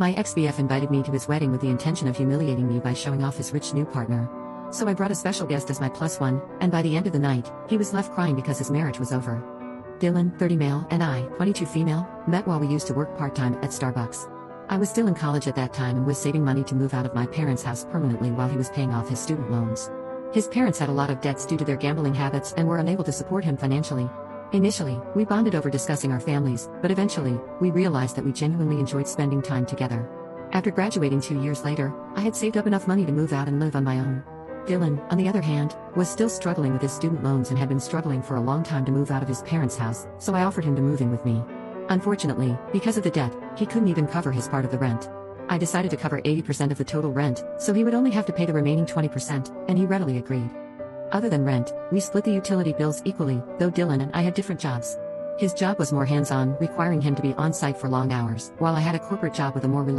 My ex-BF invited me to his wedding with the intention of humiliating me by showing off his rich new partner. So I brought a special guest as my plus one, and by the end of the night, he was left crying because his marriage was over. Dylan, 30 male, and I, 22 female, met while we used to work part-time at Starbucks. I was still in college at that time and was saving money to move out of my parents' house permanently while he was paying off his student loans. His parents had a lot of debts due to their gambling habits and were unable to support him financially. Initially, we bonded over discussing our families, but eventually, we realized that we genuinely enjoyed spending time together. After graduating 2 years later, I had saved up enough money to move out and live on my own. Dylan, on the other hand, was still struggling with his student loans and had been struggling for a long time to move out of his parents' house, so I offered him to move in with me. Unfortunately, because of the debt, he couldn't even cover his part of the rent. I decided to cover 80% of the total rent, so he would only have to pay the remaining 20%, and he readily agreed. Other than rent, we split the utility bills equally, though Dylan and I had different jobs. His job was more hands-on, requiring him to be on site for long hours, while I had a corporate job with a more